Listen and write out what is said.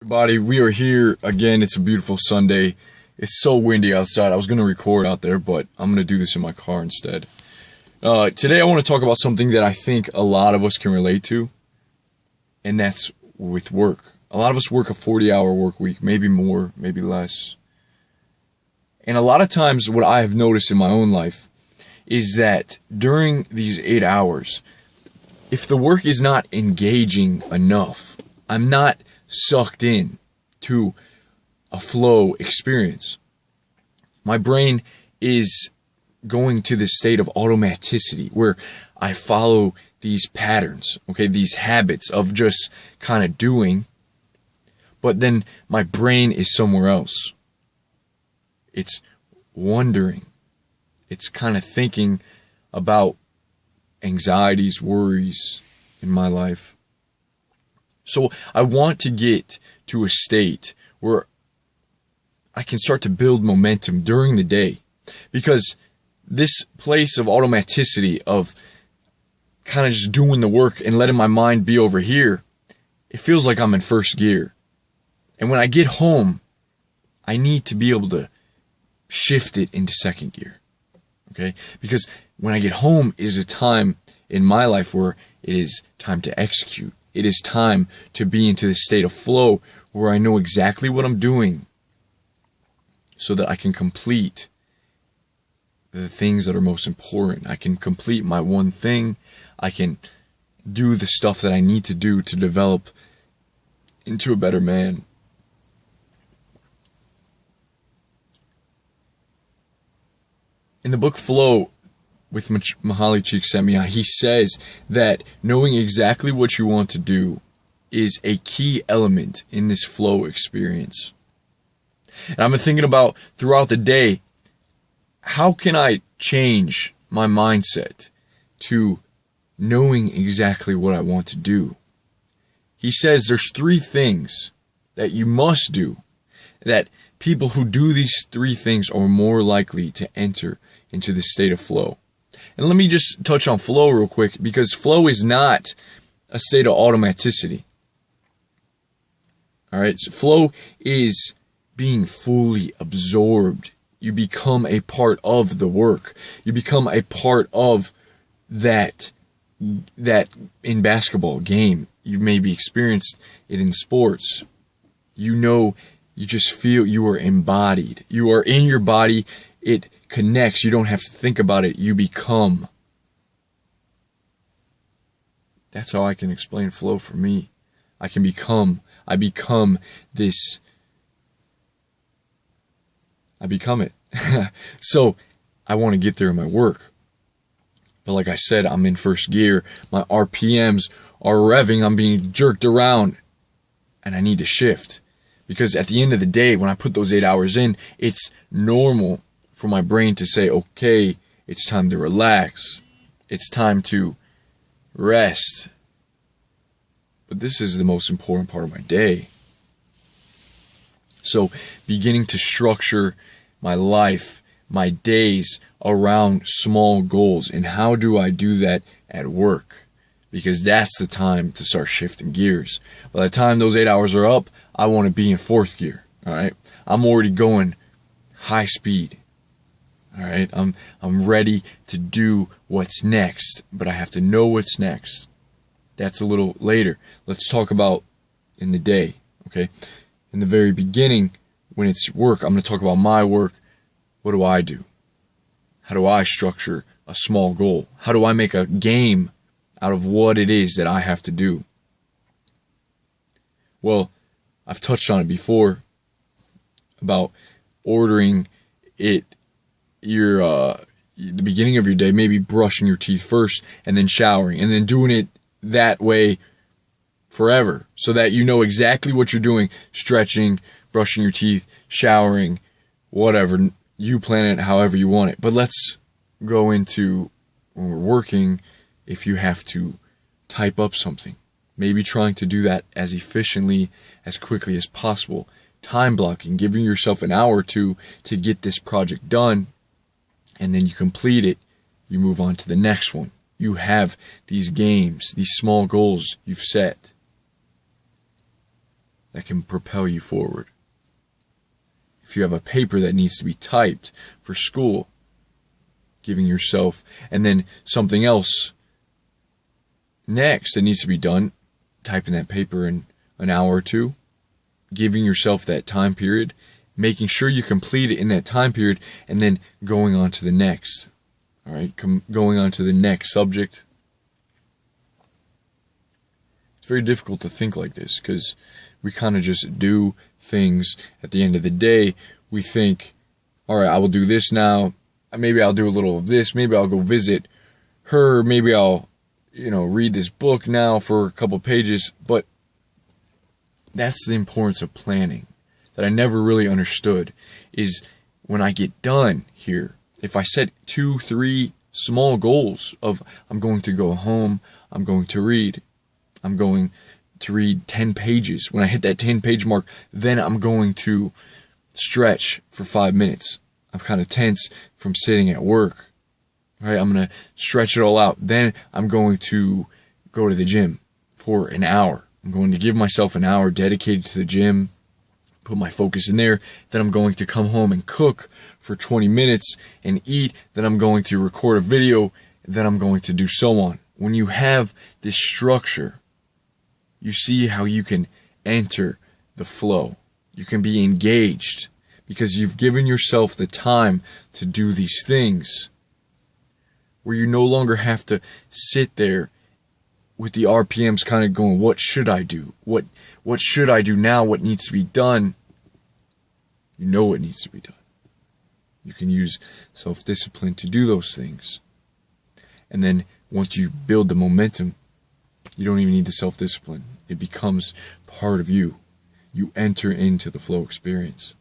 Everybody, we are here again. It's a beautiful Sunday. It's so windy outside. I was going to record out there, but I'm going to do this in my car instead. Today I want to talk about something that I think a lot of us can relate to, and that's with work. A lot of us work a 40-hour work week, maybe more, maybe less. And a lot of times what I have noticed in my own life is that during these 8 hours, if the work is not engaging enough, I'm not sucked in to a flow experience. My brain is going to this state of automaticity where I follow these patterns, these habits of just kind of doing, but then my brain is somewhere else. It's wondering. It's kind of thinking about anxieties, worries in my life. So I want to get to a state where I can start to build momentum during the day, because this place of automaticity, of kind of just doing the work and letting my mind be over here, it feels like I'm in first gear. And when I get home, I need to be able to shift it into second gear. Because when I get home, it is a time in my life where it is time to execute. It is time to be into this state of flow where I know exactly what I'm doing so that I can complete the things that are most important. I can complete my one thing. I can do the stuff that I need to do to develop into a better man. In the book Flow with Mihaly Csikszentmihalyi, he says that knowing exactly what you want to do is a key element in this flow experience. And I've been thinking about throughout the day, how can I change my mindset to knowing exactly what I want to do? He says there's 3 things that you must do, that people who do these 3 things are more likely to enter into the state of flow. And let me just touch on flow real quick, because flow is not a state of automaticity. Alright, so flow is being fully absorbed. You become a part of the work. You become a part of that in basketball game. You've maybe experienced it in sports. You just feel you are embodied. You are in your body. It connects. You don't have to think about it. You become. That's how I can explain flow for me. I become this. I become it. So I want to get there in my work. But like I said, I'm in first gear. My RPMs are revving. I'm being jerked around. And I need to shift. Because at the end of the day, when I put those 8 hours in, it's normal for my brain to say, okay, it's time to relax. It's time to rest. But this is the most important part of my day. So beginning to structure my life, my days around small goals. And how do I do that at work? Because that's the time to start shifting gears. By the time those 8 hours are up, I want to be in 4th gear. All right, I'm already going high speed. All right, I'm ready to do what's next, but I have to know what's next. That's a little later. Let's talk about in the day. In the very beginning, when it's work, I'm going to talk about my work. What do I do? How do I structure a small goal? How do I make a game out of what it is that I have to do? Well, I've touched on it before about ordering it the beginning of your day, maybe brushing your teeth first and then showering, and then doing it that way forever, so that you know exactly what you're doing: stretching, brushing your teeth, showering, whatever. You plan it however you want it. But let's go into when we're working, if you have to type up something, maybe trying to do that as efficiently, as quickly as possible. Time blocking, giving yourself an hour or two to get this project done, and then you complete it, you move on to the next one. You have these games, these small goals you've set. that can propel you forward. If you have a paper that needs to be typed for school, giving yourself, and then something else next that needs to be done, typing that paper in an hour or two, giving yourself that time period, making sure you complete it in that time period, and then going on to the next. All right, going on to the next subject. It's very difficult to think like this because we kind of just do things. At the end of the day, we think, all right, I will do this now. Maybe I'll do a little of this. Maybe I'll go visit her. Maybe I'll, read this book now for a couple pages. But that's the importance of planning that I never really understood, is when I get done here, if I set 2, 3 small goals of I'm going to go home, I'm going to read 10 pages. When I hit that 10-page mark, then I'm going to stretch for 5 minutes. I'm kind of tense from sitting at work. Right? I'm going to stretch it all out. Then I'm going to go to the gym for an hour. I'm going to give myself an hour dedicated to the gym, put my focus in there. Then I'm going to come home and cook for 20 minutes and eat. Then I'm going to record a video. Then I'm going to do so on. When you have this structure, you see how you can enter the flow. You can be engaged because you've given yourself the time to do these things, where you no longer have to sit there with the RPMs kind of going, what should I do? What should I do now? What needs to be done? You know what needs to be done. You can use self-discipline to do those things. And then once you build the momentum, you don't even need the self-discipline. It becomes part of you. You enter into the flow experience.